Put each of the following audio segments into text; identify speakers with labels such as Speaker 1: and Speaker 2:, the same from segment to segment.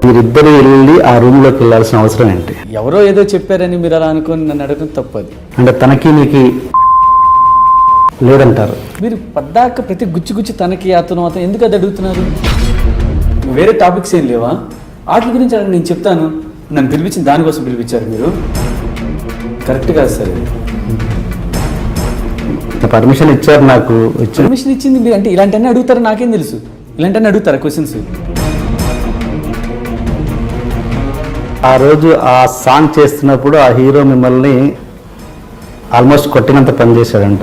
Speaker 1: మీరిద్దరు వెళ్ళి ఆ రూమ్లోకి వెళ్ళాల్సిన అవసరం ఏంటి?
Speaker 2: ఎవరో ఏదో చెప్పారని మీరు అలా అనుకుని నన్ను అడగడం తప్పది.
Speaker 1: అంటే తనకి నీకు లేదంటారు.
Speaker 2: మీరు పద్దాక ప్రతి గుచ్చి తనకి అతను ఎందుకు అది అడుగుతున్నారు? వేరే టాపిక్స్ ఏం లేవా? వాటి గురించి నేను చెప్తాను. నన్ను పిలిపించింది దానికోసం పిలిపించారు మీరు. కరెక్ట్ కాదు సార్.
Speaker 1: పర్మిషన్ ఇచ్చారు నాకు.
Speaker 2: పర్మిషన్ ఇచ్చింది మీరు అంటే ఇలాంటివన్నీ అడుగుతారు నాకేం తెలుసు. ఇలాంటివన్నీ అడుగుతారా క్వశ్చన్స్?
Speaker 1: ఆ రోజు ఆ సాంగ్ చేస్తున్నప్పుడు ఆ హీరో మిమ్మల్ని ఆల్మోస్ట్ కొట్టినంత పని చేశాడంట.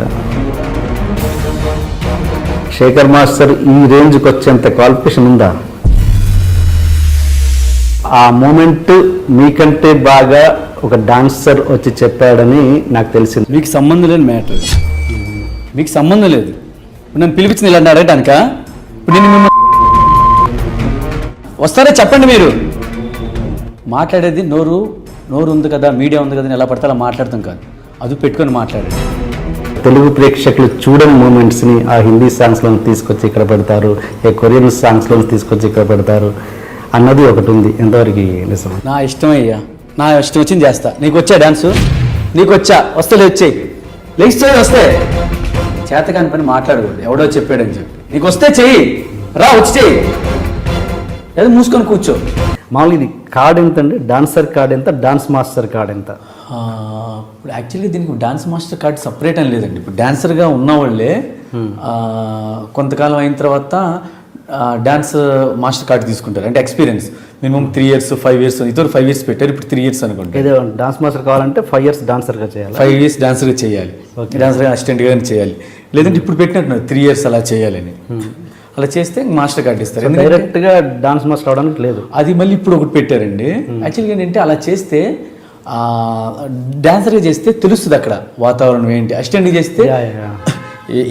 Speaker 1: శేఖర్ మాస్టర్ ఈ రేంజ్కి వచ్చేంత క్వాలిఫికేషన్ ఉందా? ఆ మూమెంట్ మీకంటే బాగా ఒక డాన్సర్ వచ్చి చెప్పాడని నాకు తెలిసింది.
Speaker 2: మీకు సంబంధం లేని మ్యాటర్. మీకు సంబంధం లేదు. ఇప్పుడు నన్ను పిలిపించింది ఇలాంటి అడగటానికా? ఇప్పుడు నేను మిమ్మల్ని వస్తారా చెప్పండి. మీరు మాట్లాడేది నోరు ఉంది కదా, మీడియా ఉంది కదా, ఎలా పడితే అలా మాట్లాడతాం కాదు. అది పెట్టుకొని మాట్లాడండి.
Speaker 1: తెలుగు ప్రేక్షకులు చూడని మూమెంట్స్ని ఆ హిందీ సాంగ్స్లో తీసుకొచ్చి ఇక్కడ పెడతారు, ఏ కొరియన్ సాంగ్స్లో తీసుకొచ్చి ఇక్కడ పెడతారు అన్నది ఒకటి ఉంది. ఎంతవరకు నిజం?
Speaker 2: నా ఇష్టం అయ్యా, నా ఇష్టం వచ్చింది చేస్తా. నీకు వచ్చా డాన్సు? నీకు వచ్చా? వస్తే వచ్చేయి. లేచి వస్తే చేతకాని పని మాట్లాడకూడదు. ఎవడో చెప్పాడని చెప్పి నీకు వస్తే చెయ్యి, రా వచ్చి చెయ్యి, ఏదో మూసుకొని కూర్చో.
Speaker 1: మామూలు ఇది కార్డ్ ఎంత అండి? డాన్సర్ కార్డ్ ఎంత, డాన్స్ మాస్టర్ కార్డ్ ఎంత?
Speaker 2: ఇప్పుడు యాక్చువల్లీ దీనికి డాన్స్ మాస్టర్ కార్డ్ సపరేట్ అని లేదండి. ఇప్పుడు డాన్సర్గా ఉన్నవాళ్ళే కొంతకాలం అయిన తర్వాత డాన్స్ మాస్టర్ కార్డు తీసుకుంటారు. అంటే ఎక్స్పీరియన్స్ మినిమం 3 years 5 years, ఇద్దరు 5 years పెట్టారు, ఇప్పుడు 3 years అనుకుంటారు.
Speaker 1: ఏదో డాన్స్ మాస్టర్ కావాలంటే 5 years డాన్సర్గా చేయాలి,
Speaker 2: 5 years డాన్సర్గా చేయాలి, డాన్సర్గా అసిస్టెంట్గా చేయాలి. లేదంటే ఇప్పుడు పెట్టినట్టున్నారు 3 years అలా చేయాలని. అలా చేస్తే మాస్టర్ కార్డు ఇస్తారు.
Speaker 1: డైరెక్ట్గా డాన్స్ మాస్టర్ అవడానికి లేదు.
Speaker 2: అది మళ్ళీ ఇప్పుడు ఒకటి పెట్టారండి. యాక్చువల్గా ఏంటంటే అలా చేస్తే డాన్సర్గా చేస్తే తెలుస్తుంది అక్కడ వాతావరణం ఏంటి. అసిస్టెంట్గా చేస్తే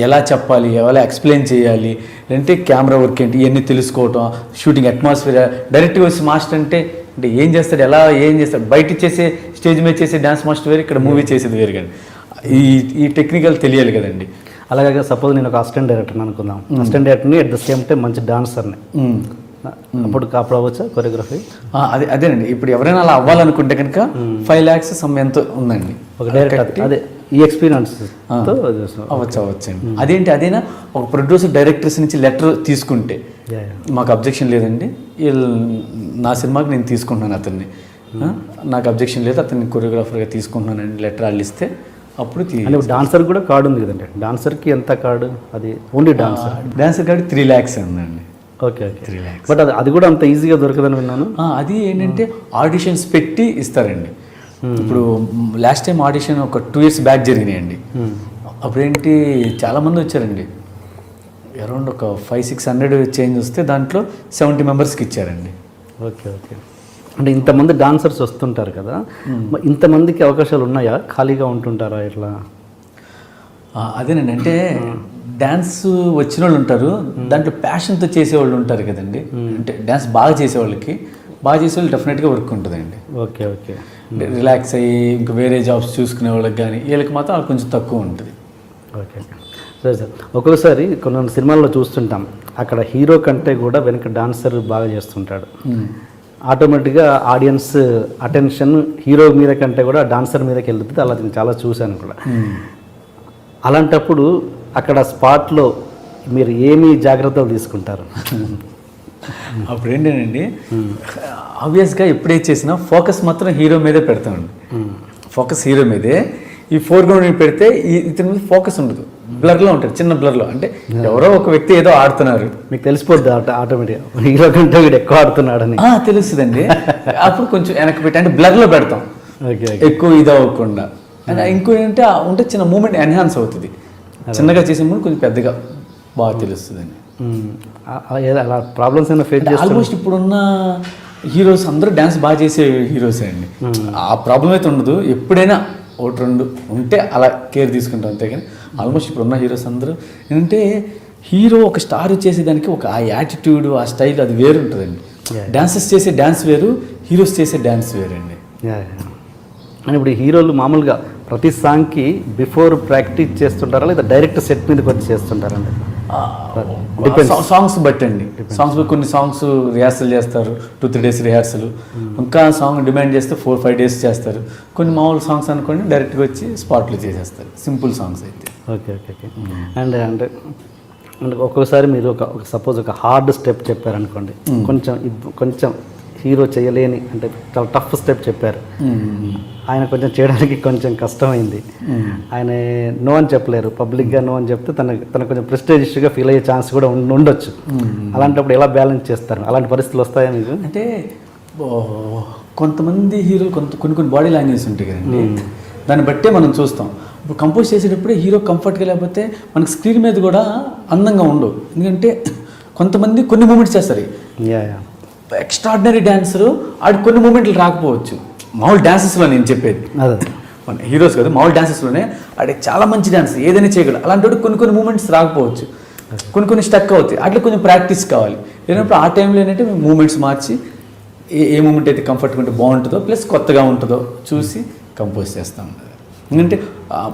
Speaker 2: ఎలా చెప్పాలి, ఎలా ఎక్స్ప్లెయిన్ చేయాలి, అంటే కెమెరా వర్క్ ఏంటి, ఇవన్నీ తెలుసుకోవటం, షూటింగ్ అట్మాస్ఫియర్. డైరెక్ట్గా వచ్చి మాస్టర్ అంటే ఏం చేస్తాడు, ఏం చేస్తాడు, బయట చేసే స్టేజ్ మీద చేసే డాన్స్ మాస్టర్ వేరు, ఇక్కడ మూవీ చేసేది వేరు. కానీ ఈ టెక్నికల్ తెలియాలి కదండి.
Speaker 1: అలాగే సపోజ్ నేను ఒక అసిస్టెంట్ డైరెక్టర్ని అనుకుందాం. అసిస్టెంట్ డైరెక్టర్ని అట్ ద సేమ్ టైం మంచి డాన్సర్ని, అప్పుడు అవ్వచ్చా కొరియోగ్రఫీ?
Speaker 2: అదేనండి. ఇప్పుడు ఎవరైనా అలా అవ్వాలనుకుంటే కనుక 5 lakhs ఎంతో ఉందండి
Speaker 1: ఒక డైరెక్టర్. అదే ఈ ఎక్స్పీరియన్స్
Speaker 2: అవ్వచ్చండి. అదేంటి, అదేనా ఒక ప్రొడ్యూసర్ డైరెక్టర్స్ నుంచి లెటర్ తీసుకుంటే మాకు అబ్జెక్షన్ లేదండి, నా సినిమాకి నేను తీసుకుంటున్నాను అతన్ని, నాకు అబ్జెక్షన్ లేదు, అతన్ని కొరియోగ్రాఫర్గా తీసుకుంటున్నానండి లెటర్ వాళ్ళు ఇస్తే అప్పుడు
Speaker 1: డాన్సర్ కూడా కార్డు ఉంది కదండి. డాన్సర్కి ఎంత కార్డు? అది ఓన్లీ డాన్సర్
Speaker 2: కార్డు 3 lakhs ఉందండి.
Speaker 1: Okay 3 lakhs. బట్ అది కూడా అంత ఈజీగా దొరకదని విన్నాను.
Speaker 2: అది ఏంటంటే ఆడిషన్స్ పెట్టి ఇస్తారండి. ఇప్పుడు లాస్ట్ టైం ఆడిషన్ ఒక 2 years బ్యాక్ జరిగినాయండి. అప్పుడేంటి చాలామంది వచ్చారండి, అరౌండ్ ఒక 500-600 చేంజ్ వస్తే దాంట్లో 70 members ఇచ్చారండి.
Speaker 1: ఓకే. అంటే ఇంతమంది డాన్సర్స్ వస్తుంటారు కదా, ఇంతమందికి అవకాశాలు ఉన్నాయా? ఖాళీగా ఉంటుంటారా ఇట్లా?
Speaker 2: అదేనండి. అంటే డ్యాన్స్ వచ్చిన వాళ్ళు ఉంటారు, దాంట్లో ప్యాషన్తో చేసేవాళ్ళు ఉంటారు కదండి. అంటే డ్యాన్స్ బాగా చేసేవాళ్ళకి, డెఫినెట్గా వర్క్ ఉంటుందండి.
Speaker 1: ఓకే.
Speaker 2: రిలాక్స్ అయ్యి ఇంకా వేరే జాబ్స్ చూసుకునే వాళ్ళకి కానీ వీళ్ళకి మాత్రం అది కొంచెం తక్కువ ఉంటుంది.
Speaker 1: ఓకే సరే సార్. ఒక్కొక్కసారి కొన్ని సినిమాల్లో చూస్తుంటాం, అక్కడ హీరో కంటే కూడా వెనక డాన్సర్ బాగా చేస్తుంటాడు. ఆటోమేటిక్గా ఆడియన్స్ అటెన్షన్ హీరో మీద కంటే కూడా డాన్సర్ మీదకి వెళ్తుంది. అలా నేను చాలా చూశాను కూడా. అలాంటప్పుడు అక్కడ స్పాట్లో మీరు ఏమి జాగ్రత్తలు తీసుకుంటారు?
Speaker 2: అప్పుడు ఏంటండి, ఆబ్వియస్గా ఎప్పుడైతే చేసినా ఫోకస్ మాత్రం హీరో మీదే పెడతామండి. ఫోకస్ హీరో మీదే. ఈ ఫోర్గ్రౌండ్ పెడితే ఇతని మీద ఫోకస్ ఉండదు, బ్లర్లో ఉంటుంది, చిన్న బ్లర్లో. అంటే ఎవరో ఒక వ్యక్తి ఏదో ఆడుతున్నారు, మీకు తెలిసిపోద్ది ఆటోమేటిక్గా హీరో కంటే వీడు ఎక్కువ ఆడుతున్నాడని తెలుస్తుందండి. అప్పుడు కొంచెం వెనక్కి పెట్టి అంటే బ్లర్లో పెడతాం, ఎక్కువ ఇది అవ్వకుండా. ఇంకో ఏంటంటే ఉంటే చిన్న మూమెంట్ ఎన్హాన్స్ అవుతుంది. చిన్నగా చేసే ముందు కొంచెం పెద్దగా బాగా తెలుస్తుందండి.
Speaker 1: అలా ప్రాబ్లమ్స్ అయినా ఫేస్ చేస్తారు.
Speaker 2: ఆల్మోస్ట్ ఇప్పుడున్న హీరోస్ అందరూ డ్యాన్స్ బాగా చేసే హీరోసే అండి. ఆ ప్రాబ్లం అయితే ఉండదు. ఎప్పుడైనా 1-2 ఉంటే అలా కేర్ తీసుకుంటాం అంతే. కానీ ఆల్మోస్ట్ ఇప్పుడున్న హీరోస్ అందరూ ఏంటంటే హీరో ఒక స్టార్ చేసేదానికి ఒక ఆ యాటిట్యూడ్, ఆ స్టైల్ అది వేరు ఉంటుందండి. డాన్సర్స్ చేసే డ్యాన్స్ వేరు, హీరోస్ చేసే డ్యాన్స్ వేరండి.
Speaker 1: అని ఇప్పుడు హీరోలు మామూలుగా ప్రతి సాంగ్కి బిఫోర్ ప్రాక్టీస్ చేస్తుంటారా లేదా డైరెక్ట్ సెట్ మీదకి వచ్చి చేస్తుంటారండి?
Speaker 2: సాంగ్స్ బట్టి అండి. సాంగ్స్ కొన్ని సాంగ్స్ రిహార్సల్ చేస్తారు, 2-3 days రిహార్సల్. ఇంకా సాంగ్ డిమాండ్ చేస్తే 4-5 days చేస్తారు. కొన్ని మామూలు సాంగ్స్ అనుకోండి డైరెక్ట్గా వచ్చి స్పాట్లో చేసేస్తారు, సింపుల్ సాంగ్స్ అయితే.
Speaker 1: Okay okay okay. అండ్ అంటే ఒక్కొక్కసారి మీరు ఒక సపోజ్ ఒక హార్డ్ స్టెప్ చెప్పారనుకోండి, కొంచెం హీరో చేయలేని అంటే చాలా టఫ్ స్టెప్ చెప్పారు, ఆయన కొంచెం చేయడానికి కొంచెం కష్టమైంది, ఆయన నో అని చెప్పలేరు, పబ్లిక్గా నో అని చెప్తే తన కొంచెం ప్రెస్టేజియస్గా ఫీల్ అయ్యే ఛాన్స్ కూడా ఉండొచ్చు. అలాంటప్పుడు ఎలా బ్యాలెన్స్ చేస్తారు? అలాంటి పరిస్థితులు వస్తాయా మీకు?
Speaker 2: అంటే కొంతమంది హీరోలు కొన్ని బాడీ లాంగ్వేజ్ ఉంటాయి కదండి, దాన్ని బట్టే మనం చూస్తాం. ఇప్పుడు కంపోజ్ చేసేటప్పుడే హీరో కంఫర్ట్గా లేకపోతే మనకి స్క్రీన్ మీద కూడా అందంగా ఉండవు. ఎందుకంటే కొంతమంది కొన్ని మూమెంట్స్ చేస్తారు, ఎక్స్ట్రాడినరీ డాన్సరు ఆడికి కొన్ని మూమెంట్లు రాకపోవచ్చు. మామూలు డాన్సెస్లో నేను చెప్పేది, మన హీరోస్ కదా, మామూలు డాన్సెస్లోనే ఆడికి చాలా మంచి డాన్స్ ఏదైనా చేయగలడు. అలాంటి కొన్ని మూమెంట్స్ రాకపోవచ్చు, కొన్ని స్టక్ అవుతాయి. అట్లా కొంచెం ప్రాక్టీస్ కావాలి. లేనప్పుడు ఆ టైంలో ఏంటంటే మేము మూమెంట్స్ మార్చి ఏ మూమెంట్ అయితే కంఫర్ట్గా ఉంటే బాగుంటుందో ప్లస్ కొత్తగా ఉంటుందో చూసి కంపోజ్ చేస్తాం. ఎందుకంటే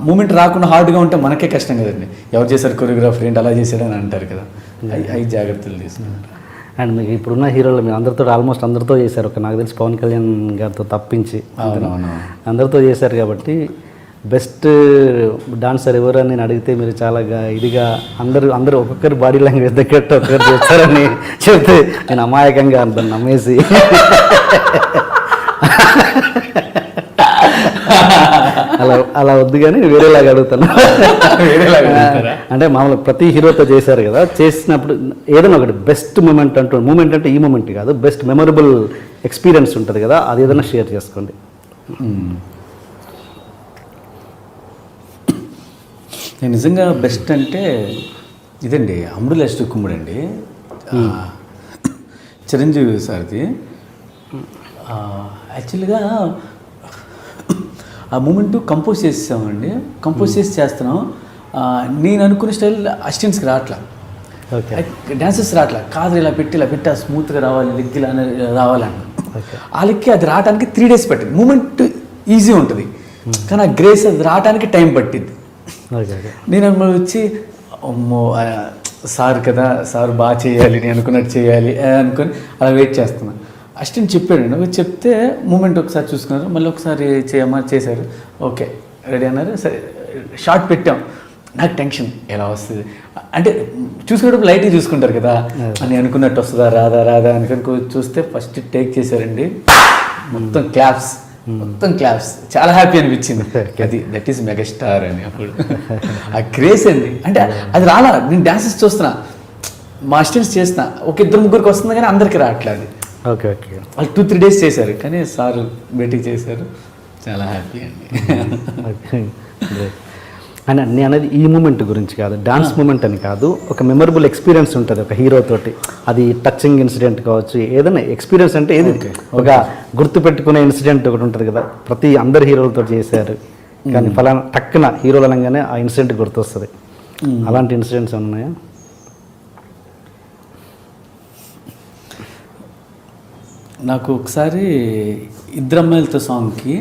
Speaker 2: మూమెంట్ రాకుండా హార్డ్గా ఉంటే మనకే కష్టం కదండి. ఎవరు చేశారు కొరియోగ్రాఫర్ ఏంటి అలా చేశాడని అంటారు కదా, అవి జాగ్రత్తలు తీసుకుంటారు.
Speaker 1: అండ్ మీకు ఇప్పుడున్న హీరోలు మీరు అందరితో ఆల్మోస్ట్ అందరితో చేశారు, ఒక నాకు తెలిసి పవన్ కళ్యాణ్ గారితో తప్పించి అందరితో చేశారు. కాబట్టి బెస్ట్ డాన్సర్ ఎవరు అని నేను అడిగితే మీరు చాలా ఇదిగా అందరూ ఒక్కొక్కరు బాడీ లాంగ్వేజ్ దగ్గర ఒక్కొక్కరు చేస్తారని చెప్తే నేను అమాయకంగా అంటాను నమ్మేసి అలా వద్దు కానీ వేరేలాగా అడుగుతాను. అంటే మామూలుగా ప్రతి హీరోతో చేశారు కదా, చేసినప్పుడు ఏదైనా ఒకటి బెస్ట్ మూమెంట్ అంటే ఈ మూమెంట్ కాదు, బెస్ట్ మెమరబుల్ ఎక్స్పీరియన్స్ ఉంటుంది కదా, అది ఏదైనా షేర్ చేసుకోండి.
Speaker 2: నేను నిజంగా బెస్ట్ అంటే ఇదండి, అమ్ముడు లెస్ట్ కుమ్ముడు అండి, చిరంజీవి సార్ది. యాక్చువల్గా ఆ మూమెంట్ కంపోజ్ చేసామండి, కంపోజ్ చేస్తున్నాం. నేను అనుకున్న స్టైల్ అసిస్టెంట్స్కి రావట్లా, డాన్సెస్ రావట్లా, కాదు ఇలా పెట్టి స్మూత్గా రావాలి, లెగ్ ఇలా రావాలని. ఆ లెక్కి అది రావడానికి 3 days పట్టింది. మూమెంట్ ఈజీ ఉంటుంది కానీ ఆ గ్రేస్ అది రావడానికి టైం పట్టింది. నేను వచ్చి అమ్మో సార్ కదా, సార్ బాగా చేయాలి, నేను అనుకున్నట్టు చేయాలి అనుకొని అలా వెయిట్ చేస్తున్నాను. అసిస్టెంట్ చెప్పాడు, చెప్తే మూమెంట్ ఒకసారి చూసుకున్నారు, మళ్ళీ ఒకసారి చేశారు, ఓకే రెడీ అన్నారు. సరే షార్ట్ పెట్టాం, నాకు టెన్షన్ ఎలా వస్తుంది అంటే చూసుకునేటప్పుడు లైట్గా చూసుకుంటారు కదా, అని అనుకున్నట్టు వస్తుందా రాదా అనుకుని చూస్తే ఫస్ట్ టేక్ చేశారండి, మొత్తం క్లాప్స్ చాలా హ్యాపీ అనిపించింది. దట్ ఈస్ మెగాస్టార్ అని. అప్పుడు ఆ క్రేజ్ అండి, అంటే అది రాలా. నేను డాన్సెస్ చూస్తున్నా, మా అసిస్టెంట్స్ చేస్తున్నా, ఒక 2-3 వస్తుంది కానీ అందరికీ రావట్లేదు.
Speaker 1: Okay okay.
Speaker 2: వాళ్ళు 2-3 days చేశారు కానీ సార్ బయటికి చేశారు, చాలా హ్యాపీ అండి.
Speaker 1: అని నేను అనేది ఈ మూమెంట్ గురించి కాదు, డాన్స్ మూమెంట్ అని కాదు, ఒక మెమరబుల్ ఎక్స్పీరియన్స్ ఉంటుంది ఒక హీరో తోటి, అది టచింగ్ ఇన్సిడెంట్ కావచ్చు, ఏదైనా ఎక్స్పీరియన్స్ అంటే ఏది ఒక గుర్తుపెట్టుకునే ఇన్సిడెంట్ ఒకటి ఉంటుంది కదా, ప్రతి అందరు హీరోలతో చేశారు కానీ ఫలానా టక్కున హీరోలు అనగానే ఆ ఇన్సిడెంట్ గుర్తొస్తుంది. అలాంటి ఇన్సిడెంట్స్ ఉన్నాయా?
Speaker 2: నాకు ఒకసారి ఇద్దరమ్మాయిలతో సాంగ్కి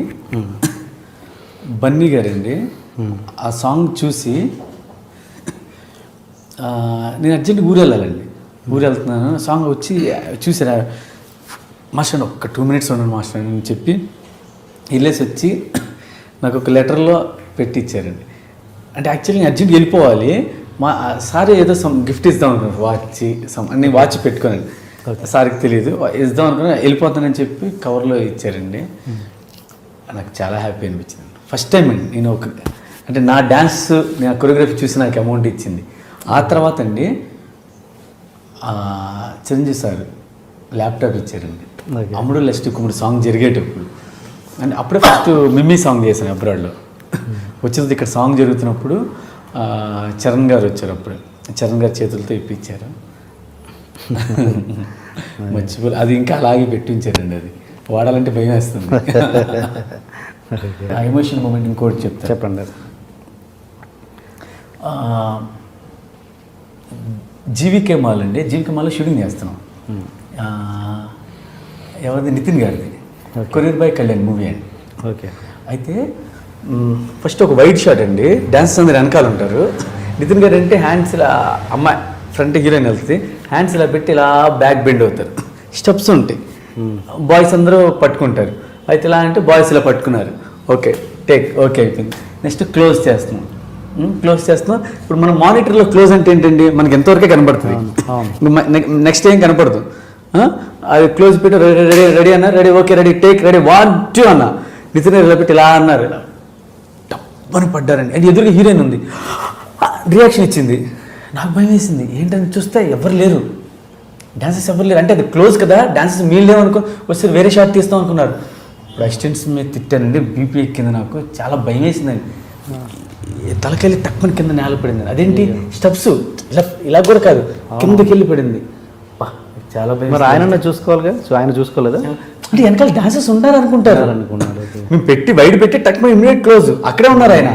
Speaker 2: బన్నీ గారండి ఆ సాంగ్ చూసి నేను అర్జెంట్ ఊరు వెళ్తున్నాను, సాంగ్ వచ్చి చూసారా మాస్టర్ ఒక్క 2 minutes ఉన్నాను మాస్టర్ అని చెప్పి వెళ్ళేసి వచ్చి నాకు ఒక లెటర్లో పెట్టి ఇచ్చారండి. అంటే యాక్చువల్లీ నేను అర్జెంట్ వెళ్ళిపోవాలి, మా సార్ ఏదో గిఫ్ట్ ఇద్దాం అనుకున్నారు, అన్ని వాచ్ పెట్టుకోనండి, సార్కి తెలియదు, ఇద్దాం అనుకున్నా వెళ్ళిపోతానని చెప్పి కవర్లో ఇచ్చారండి. నాకు చాలా హ్యాపీ అనిపించింది. ఫస్ట్ టైం అండి నేను అంటే నా డ్యాన్స్ నేను కొరియోగ్రఫీ చూసి నాకు అమౌంట్ ఇచ్చింది. ఆ తర్వాత అండి చిరంజీవి సార్ ల్యాప్టాప్ ఇచ్చారండి, అమ్ముడు లెస్ట్ కుమ్ముడు సాంగ్ జరిగేటప్పుడు. అంటే అప్పుడే ఫస్ట్ మిమ్మీ సాంగ్ చేశాను అబ్రాడ్లో. వచ్చినది ఇక్కడ సాంగ్ జరుగుతున్నప్పుడు చరణ్ గారు వచ్చారు, అప్పుడు చరణ్ గారి చేతులతో ఇప్పించారు. మర్చిపోలే, అది ఇంకా అలాగే పెట్టించారండి, అది వాడాలంటే భయం వేస్తుంది. ఆ ఎమోషన్ మూమెంట్ ఇంకోటి చెప్పండి. జీవికే మాల్ అండి, జీవికే మాల్లో షూటింగ్ చేస్తున్నాం. ఎవరిది? నితిన్ గారిది, కొరియర్ బై కళ్యాణ్ మూవీ అండి.
Speaker 1: ఓకే.
Speaker 2: అయితే ఫస్ట్ ఒక వైట్ షాట్ అండి, డాన్సర్స్ అందరు వెనకాల ఉంటారు. నితిన్ గారు అంటే హ్యాండ్స్ ఇలా అమ్మాయి ఫ్రంట్ హీరోయిన్ వెళ్తుంది, హ్యాండ్స్ ఇలా పెట్టి ఇలా బ్యాక్ బెండ్ అవుతారు, స్టెప్స్ ఉంటాయి, బాయ్స్ అందరూ పట్టుకుంటారు. అయితే ఇలా అంటే బాయ్స్ ఇలా పట్టుకున్నారు, ఓకే టేక్ ఓకే అయిపోయింది. నెక్స్ట్ క్లోజ్ చేస్తున్నాం. ఇప్పుడు మనం మానిటర్లో క్లోజ్ అంటే ఏంటండి, మనకి ఎంతవరకే కనపడుతుంది, నెక్స్ట్ ఏం కనపడదు. అది క్లోజ్ పెట్టి రెడీ రెడీ అన్నారు, ready okay ready take ready 1 2 అన్న. నితిన్ ఇలా పెట్టి ఇలా అన్నారు, ఇలా టప్పని పడ్డారండి. అండ్ ఎదురుగా హీరోయిన్ ఉంది, రియాక్షన్ ఇచ్చింది. నాకు భయం వేసింది, ఏంటని చూస్తే ఎవరు లేరు, డాన్సర్స్ ఎవరు లేరు. అంటే అది క్లోజ్ కదా, డాన్సర్స్ మీరు లేవనుకో వస్తే వేరే షాట్ తీస్తాం అనుకున్నారు. ఇప్పుడు అసిస్టెంట్స్ మీద తిట్టానండి, బీపీ ఎక్కింది, నాకు చాలా భయం వేసిందండి. తలకెళ్ళి తక్కువ కింద నేల పడింది. అదేంటి స్టెప్స్ ఇలా ఇలా కూడా కాదు, కిందకి వెళ్ళి పడింది. చాలా భయం.
Speaker 1: మరి ఆయన చూసుకోవాలిగా, సో ఆయన చూసుకోలేదా?
Speaker 2: అంటే వెనకాల డాన్సర్స్ ఉంటారు అనుకుంటారు. మేము పెట్టి బయట పెట్టి టక్మ ఇమ్మీడియట్ క్లోజ్, అక్కడే ఉన్నారు ఆయన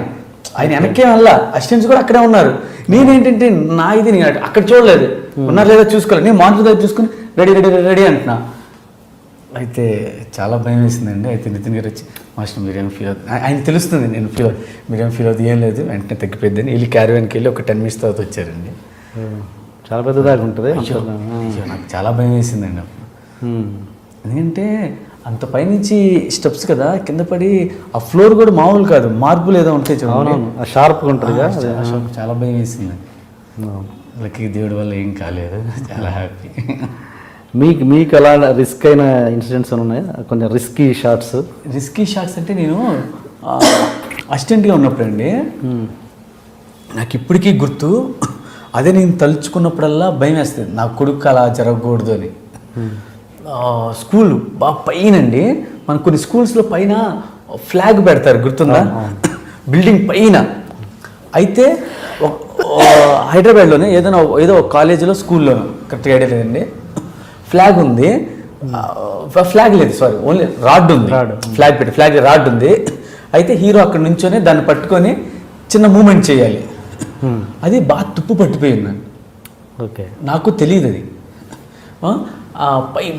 Speaker 2: వెనక్కే వల్ల, అసిస్టెంట్స్ కూడా అక్కడే ఉన్నారు. నేనేంటంటే నా ఇది నేను అక్కడ చూడలేదు, ఉన్నారు లేదా చూసుకోలేదు, నేను మానిటర్ దగ్గర చూసుకుని రెడీ రెడీ రెడీ అంటున్నా. అయితే చాలా భయం వేసిందండి. అయితే నితిన్ గారు వచ్చి మాస్టర్ మీరేం ఫీల్ అవుతుంది, ఆయన తెలుస్తుంది నేను మీరేం ఫీల్ అవుతుంది, ఏం లేదు వెంటనే తగ్గిపోద్దని వెళ్ళి క్యారవాన్కి వెళ్ళి ఒక 10 minutes తర్వాత వచ్చారండి.
Speaker 1: చాలా పెద్దదాకా ఉంటుంది.
Speaker 2: నాకు చాలా భయం వేసిందండి అప్పుడు. ఎందుకంటే అంత పైనుంచి స్టెప్స్ కదా, కింద పడి ఆ ఫ్లోర్ కూడా మామూలు కాదు, మార్పులు ఏదో ఉంటాయి చూడండి,
Speaker 1: షార్ప్గా ఉంటుంది.
Speaker 2: చాలా భయం వేసింది. వాళ్ళకి దేవుడి వల్ల ఏం కాలేదు, చాలా హ్యాపీ.
Speaker 1: మీకు అలా రిస్క్ అయిన ఇన్సిడెంట్స్ ఉన్నాయా, కొంచెం రిస్కీ షాట్స్?
Speaker 2: రిస్కీ షాట్స్ అంటే నేను అసిస్టెంట్గా ఉన్నప్పుడు అండి, నాకు ఇప్పటికీ గుర్తు, అదే నేను తలుచుకున్నప్పుడల్లా భయం వేస్తుంది, నా కొడుకు అలా జరగకూడదు అని. స్కూల్ బాగా పైన అండి, మన కొన్ని స్కూల్స్లో పైన ఫ్లాగ్ పెడతారు గుర్తుందా, బిల్డింగ్ పైన. అయితే హైదరాబాద్లోనే ఏదో ఒక కాలేజీలో స్కూల్లోనో కరెక్ట్గా ఐడియా లేదండి, ఫ్లాగ్ ఉంది, ఫ్లాగ్ లేదు సారీ ఓన్లీ రాడ్ ఉంది, ఫ్లాగ్ పెట్టి ఫ్లాగ్ రాడ్ ఉంది. అయితే హీరో అక్కడ నుంచొని దాన్ని పట్టుకొని చిన్న మూమెంట్ చేయాలి, అది బాగా తుప్పు పట్టిపోయింది నన్ను.
Speaker 1: ఓకే, నాకు
Speaker 2: తెలియదు అది.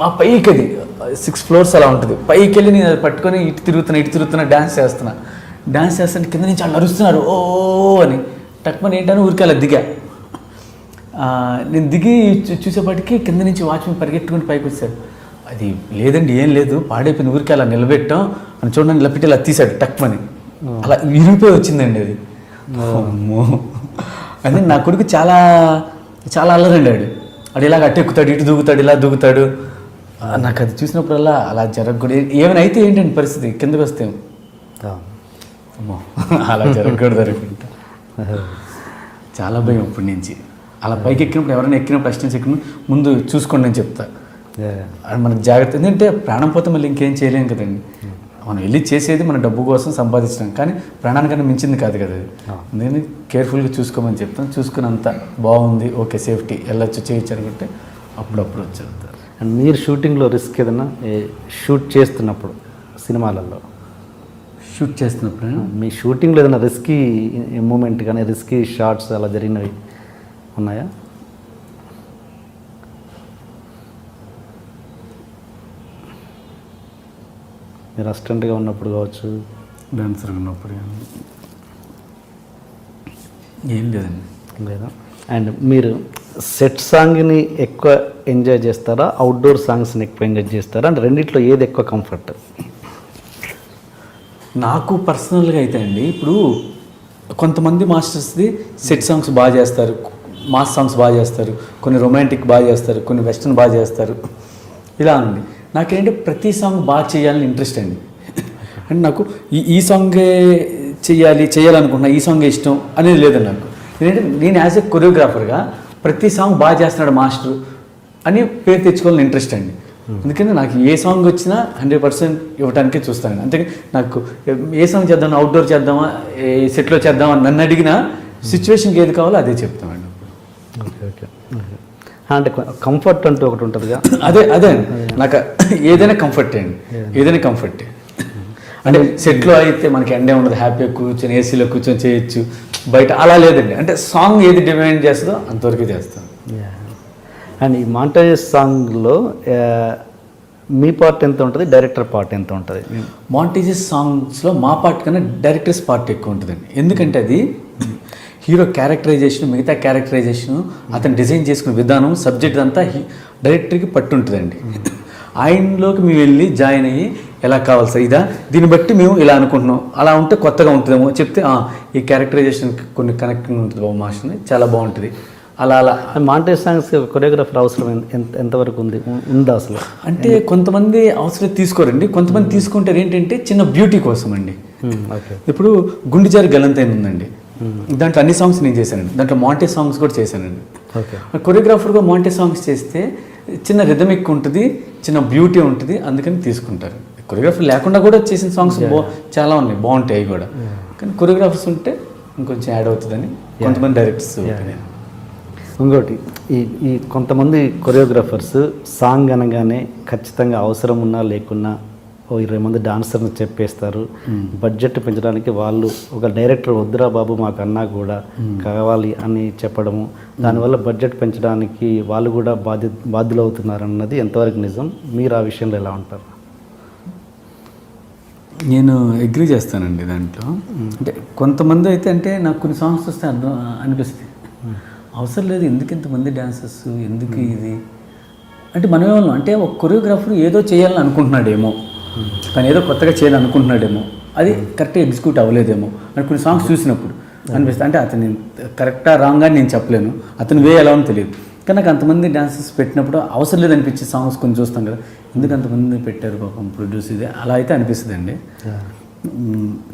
Speaker 2: మా పైకి అది 6 floors అలా ఉంటుంది, పైకి వెళ్ళి నేను అది పట్టుకొని ఇటు తిరుగుతున్నా డ్యాన్స్ చేస్తాను, కింద నుంచి వాళ్ళు అరుస్తున్నారు ఓ అని. టక్మని ఏంటని ఊరికి అలా దిగా. నేను దిగి చూసేపటికి కింద నుంచి వాచ్మెన్ పరిగెట్టుకుని పైకి వచ్చాడు. అది లేదండి ఏం లేదు, పాడైపోయిన ఊరికి అలా నిలబెట్టాం అని చూడండి, ఇలా పెట్టి ఇలా తీసాడు టక్మని, అలా విరిగిపోయి వచ్చిందండి అది. అంటే నా కొడుకు చాలా చాలా అల్లరండి, ఆడు ఇలాగ అట్టెక్కుతాడు, ఇటు దూకుతాడు, ఇలా దూకుతాడు. నాకు అది చూసినప్పుడల్లా అలా జరగకూడదు, ఏమైనా అయితే ఏంటండి పరిస్థితి, కిందకు వస్తే అమ్మో అలా జరగకూడదు అనుకుంటా. చాలా భయం అప్పటి నుంచి. అలా పైకి ఎక్కినప్పుడు ఎవరైనా ఎక్కినప్పుడు అసిస్టెంట్స్ ఎక్కినప్పుడు ముందు చూసుకోండి అని చెప్తా, మనకు జాగ్రత్త. ఎందుకంటే ప్రాణం పోతే మళ్ళీ ఇంకేం చేయలేం కదండి, మనం వెళ్ళి చేసేది మన డబ్బు కోసం సంపాదించడం, కానీ ప్రాణానికన్నా మించింది కాదు కదా అది. నేను కేర్ఫుల్గా చూసుకోమని చెప్తాను, చూసుకుని అంతా బాగుంది ఓకే సేఫ్టీ వెళ్ళొచ్చు చేయొచ్చు అనుకుంటే అప్పుడప్పుడు వచ్చేస్తారు.
Speaker 1: అండ్ మీరు షూటింగ్లో రిస్క్ ఏదన్నా షూట్ చేస్తున్నప్పుడు, సినిమాలలో
Speaker 2: షూట్ చేస్తున్నప్పుడు
Speaker 1: మీ షూటింగ్లో ఏదైనా రిస్కీ మూమెంట్ కానీ రిస్కీ షాట్స్ అలా జరిగినవి ఉన్నాయా? మీరు అసిస్టెంట్గా ఉన్నప్పుడు కావచ్చు,
Speaker 2: డాన్సర్గా ఉన్నప్పుడు ఏం లేదండి.
Speaker 1: లేదా? అండ్ మీరు సెట్ సాంగ్ని ఎక్కువ ఎంజాయ్ చేస్తారా, అవుట్డోర్ సాంగ్స్ని ఎక్కువ ఎంజాయ్ చేస్తారా? అంటే రెండిట్లో ఏది ఎక్కువ కంఫర్ట్?
Speaker 2: నాకు పర్సనల్గా అయితే అండి, ఇప్పుడు కొంతమంది మాస్టర్స్ది సెట్ సాంగ్స్ బాగా చేస్తారు, మాస్ సాంగ్స్ బాగా చేస్తారు, కొన్ని రొమాంటిక్ బాగా చేస్తారు, కొన్ని వెస్ట్రన్ బాగా చేస్తారు, ఇలా అండి. నాకేంటి ప్రతి సాంగ్ బాగా చేయాలని ఇంట్రెస్ట్ అండి. అంటే నాకు ఈ సాంగే చేయాలనుకుంటున్నా, ఈ సాంగ్ ఇష్టం అనేది లేదండి నాకు. ఎందుకంటే నేను యాజ్ ఎ కొరియోగ్రాఫర్గా ప్రతి సాంగ్ బాగా చేస్తున్నాడు మాస్టర్ అని పేరు తెచ్చుకోవాలని ఇంట్రెస్ట్ అండి. అందుకని నాకు ఏ సాంగ్ వచ్చినా 100% ఇవ్వడానికే చూస్తాను. అంతే నాకు ఏ సాంగ్ చేద్దాం, అవుట్డోర్ చేద్దామా, ఏ సెట్లో చేద్దామా నన్ను అడిగినా సిచ్యువేషన్కి ఏది కావాలో అదే చెప్తామండి.
Speaker 1: Okay okay. అంటే కంఫర్ట్ అంటూ ఒకటి ఉంటుందిగా,
Speaker 2: అదే నాకు ఏదైనా కంఫర్ట్ అండి, ఏదైనా కంఫర్ట్. అంటే సెట్లో అయితే మనకి ఎండే ఉండదు, హ్యాపీగా కూర్చొని ఏసీలో కూర్చొని చేయొచ్చు, బయట అలా లేదండి. అంటే సాంగ్ ఏది డిమాండ్ చేస్తుందో అంతవరకు చేస్తాను.
Speaker 1: అండ్ ఈ మాంటేజ్ సాంగ్లో మీ పార్ట్ ఎంత ఉంటుంది, డైరెక్టర్ పార్ట్ ఎంత ఉంటుంది?
Speaker 2: మాంటేజెస్ సాంగ్స్లో మా పార్ట్ కన్నా డైరెక్టర్స్ పార్ట్ ఎక్కువ ఉంటుందండి. ఎందుకంటే అది హీరో క్యారెక్టరైజేషన్, మిగతా క్యారెక్టరైజేషన్, అతను డిజైన్ చేసుకునే విధానం, సబ్జెక్ట్ అంతా డైరెక్టర్కి పట్టు ఉంటుందండి. ఆయనలోకి మేము వెళ్ళి జాయిన్ అయ్యి ఎలా కావాలి సార్ ఇదా, దీన్ని బట్టి మేము ఇలా అనుకుంటున్నాం, అలా ఉంటే కొత్తగా ఉంటుందేమో చెప్తే ఈ క్యారెక్టరైజేషన్కి కొన్ని కనెక్టింగ్ ఉంటుంది బాబు మాస్టర్ని, చాలా బాగుంటుంది. అలా అలా
Speaker 1: మాంటేజ్ సాంగ్స్ కొరియోగ్రాఫర్ అవసరం ఎంతవరకు ఉందా అసలు?
Speaker 2: అంటే కొంతమంది అవసరం తీసుకోరండి, కొంతమంది తీసుకుంటారు ఏంటంటే చిన్న బ్యూటీ కోసం అండి.
Speaker 1: ఓకే.
Speaker 2: ఇప్పుడు గుండెజారి గలంతైన ఉందండి, దాంట్లో అన్ని సాంగ్స్ నేను చేశానండి, దాంట్లో మాంటేజ్ సాంగ్స్ కూడా చేశానండి.
Speaker 1: ఓకే.
Speaker 2: కొరియోగ్రాఫర్గా మాంటేజ్ సాంగ్స్ చేస్తే చిన్న రిథమిక్ ఉంటుంది, చిన్న బ్యూటీ ఉంటుంది, అందుకని తీసుకుంటారు. కొరియోగ్రాఫర్ లేకుండా కూడా చేసిన సాంగ్స్ చాలా ఉన్నాయి, బాగుంటాయి అవి కూడా. కానీ కొరియోగ్రాఫర్స్ ఉంటే ఇంకొంచెం యాడ్ అవుతుందని కొంతమంది డైరెక్టర్స్.
Speaker 1: ఇంకోటి ఈ కొంతమంది కొరియోగ్రాఫర్స్ సాంగ్ అనగానే ఖచ్చితంగా అవసరం ఉన్నా లేకున్నా 20 మంది డాన్సర్ని చెప్పేస్తారు. బడ్జెట్ పెంచడానికి వాళ్ళు ఒక డైరెక్టర్ వద్దురా బాబు మాకన్నా కూడా కావాలి అని చెప్పడము, దానివల్ల బడ్జెట్ పెంచడానికి వాళ్ళు కూడా బాధ్యులు అవుతున్నారు అన్నది ఎంతవరకు నిజం? మీరు ఆ విషయంలో ఎలా ఉంటారు?
Speaker 2: నేను అగ్రీ చేస్తానండి దాంట్లో. అంటే కొంతమంది అయితే అంటే నాకు కొన్ని సాంగ్స్ వస్తే అర్థం అనిపిస్తుంది, అవసరం లేదు ఎందుకు ఇంతమంది డాన్సర్స్, ఎందుకు ఇది అంటే మనమేమో అంటే ఒక కొరియోగ్రాఫర్ ఏదో చేయాలని అనుకుంటున్నాడేమో, కానీ ఏదో కొత్తగా చేయాలనుకుంటున్నాడేమో, అది కరెక్ట్గా ఎగ్జిక్యూట్ అవ్వలేదేమో అని కొన్ని సాంగ్స్ చూసినప్పుడు అనిపిస్తుంది. అంటే అతను కరెక్టా రాంగ్ అని నేను చెప్పలేను, అతను వే ఎలా అని తెలియదు. కానీ నాకు అంతమంది డాన్సర్స్ పెట్టినప్పుడు అవసరం లేదు అనిపించే సాంగ్స్ కొన్ని చూస్తాం కదా, ఎందుకు అంతమంది పెట్టారు పాపం ప్రొడ్యూస్, ఇది అలా అయితే అనిపిస్తుంది అండి.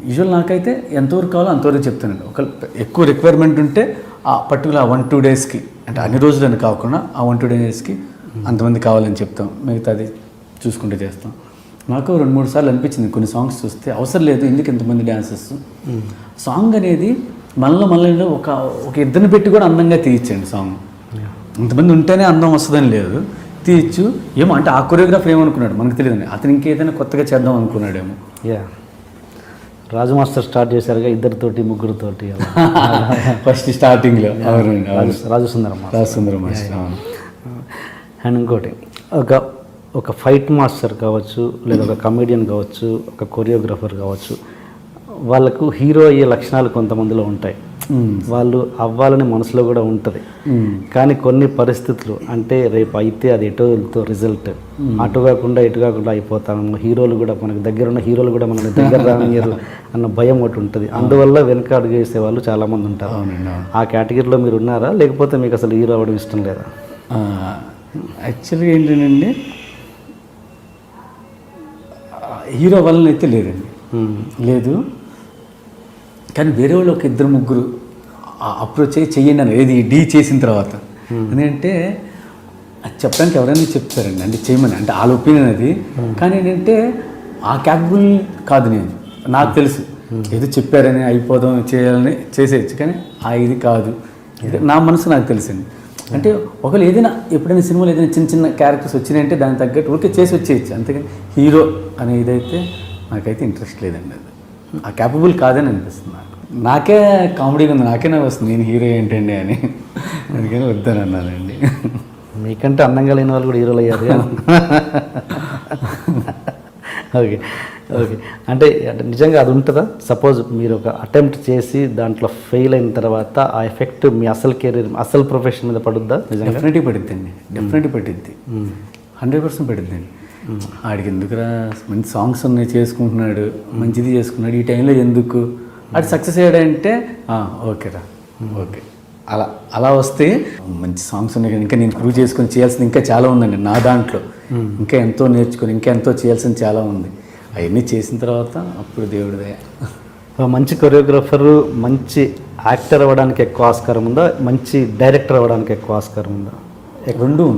Speaker 2: యూజువల్ నాకైతే ఎంతవరకు కావాలో అంతవరకు చెప్తానండి. ఒక ఎక్కువ రిక్వైర్మెంట్ ఉంటే ఆ పర్టికులర్ 1-2 డేస్కి, అంటే అన్ని రోజులని కాకుండా ఆ 1-2 డేస్కి అంతమంది కావాలని చెప్తాం, మిగతాది చూసుకుంటే చేస్తాం. నాకు 2-3 సార్లు అనిపించింది కొన్ని సాంగ్స్ చూస్తే అవసరం లేదు ఎందుకు ఎంతమంది డాన్సర్స్. సాంగ్ అనేది మళ్ళీ ఒక ఇద్దరిని పెట్టి కూడా అందంగా తీయచ్చండి సాంగ్. ఇంతమంది ఉంటేనే అందం వస్తుందని లేదు, తీయచ్చు. ఏమో అంటే ఆ కొరియోగ్రాఫర్ ఏమనుకున్నాడు మనకు తెలియదండి, అతను ఇంకేదైనా కొత్తగా చేద్దాం అనుకున్నాడేమో.
Speaker 1: రాజు మాస్టర్ స్టార్ట్ చేశారుగా ఇద్దరితోటి ముగ్గురితోటి
Speaker 2: ఫస్ట్ స్టార్టింగ్లో.
Speaker 1: రాజు సుందరం
Speaker 2: మాస్టర్.
Speaker 1: అండ్ ఇంకోటి ఒక ఫైట్ మాస్టర్ కావచ్చు, లేదా ఒక కమెడియన్ కావచ్చు, ఒక కొరియోగ్రాఫర్ కావచ్చు, వాళ్ళకు హీరో అయ్యే లక్షణాలు కొంతమందిలో ఉంటాయి. వాళ్ళు అవ్వాలని మనసులో కూడా ఉంటుంది. కానీ కొన్ని పరిస్థితులు అంటే రేపు అయితే అది ఎటోతో రిజల్ట్ అటు కాకుండా ఇటు కాకుండా అయిపోతాము, హీరోలు కూడా మనకు దగ్గరున్న హీరోలు కూడా మనకు దగ్గర రానియరు అన్న భయం ఒకటి ఉంటుంది. అందువల్ల వెనక అడుగు వేసే వాళ్ళు చాలామంది ఉంటారు. ఆ కేటగిరీలో మీరు ఉన్నారా, లేకపోతే మీకు అసలు హీరో అవ్వడం ఇష్టం లేదా?
Speaker 2: యాక్చువల్గా ఏంటంటే హీరో వలన అయితే లేదండి, లేదు. కానీ వేరే వాళ్ళు ఒక 2-3 అప్రోచ్ అయ్యి చెయ్యండి అని, ఏది డీ చేసిన తర్వాత. ఎందుకంటే అది చెప్పడానికి ఎవరైనా చెప్తారండి, అంటే చేయమని, అంటే వాళ్ళ ఒపీనియన్ అది. కానీ ఏంటంటే ఆ క్యాపబుల్ కాదు నేను, నాకు తెలుసు ఏదో చెప్పారని అయిపోదాం చేయాలని చేసేయచ్చు, కానీ ఇది కాదు, నా మనసు నాకు తెలుసండి. అంటే ఒకవేళ ఏదైనా ఎప్పుడైనా సినిమాలో ఏదైనా చిన్న క్యారెక్టర్స్ వచ్చినాయంటే దానికి తగ్గట్టు ఊరికే చేసి వచ్చేయచ్చు, అంతేగాని హీరో అనే ఇదైతే నాకైతే ఇంట్రెస్ట్ లేదండి. అది ఆ క్యాపబుల్ కాదని అనిపిస్తుంది నాకు. నాకే కామెడీగా ఉంది, నాకే నాకు వస్తుంది నేను హీరో ఏంటండి అని, అందుకని వద్దని అన్నానండి.
Speaker 1: మీకంటే అందంగా లేని వాళ్ళు కూడా హీరోలు అయ్యారు. Okay okay. అంటే నిజంగా అది ఉంటుందా? సపోజ్ మీరు ఒక అటెంప్ట్ చేసి దాంట్లో ఫెయిల్ అయిన తర్వాత ఆ ఎఫెక్ట్ మీ అసలు కెరీర్, అసలు ప్రొఫెషన్ మీద పడుద్దా? నిజంగా
Speaker 2: డెఫినెట్గా పడుద్దండి, డెఫినెట్గా పడుద్ది, 100% పడుద్దండి. ఆడికి ఎందుకురా, మంచి సాంగ్స్ ఉన్నాయి చేసుకుంటున్నాడు, మంచిది చేసుకున్నాడు, ఈ టైంలో ఎందుకు ఆడు సక్సెస్ అయ్యాడంటే ఓకేరా ఓకే, అలా వస్తే మంచి సాంగ్స్ ఉన్నాయి కదా, ఇంకా నేను ప్రూవ్ చేసుకొని చేయాల్సింది ఇంకా చాలా ఉందండి నా దాంట్లో, ఇంకా ఎంతో నేర్చుకొని ఇంకా ఎంతో చేయాల్సింది చాలా ఉంది. అవన్నీ చేసిన తర్వాత అప్పుడు దేవుడిదే.
Speaker 1: మంచి కొరియోగ్రాఫరు, మంచి యాక్టర్ అవ్వడానికి ఎక్కువ ఆస్కారం ఉందా, మంచి డైరెక్టర్ అవ్వడానికి ఎక్కువ ఆస్కారం ఉందా?
Speaker 2: రెండు ఉంది.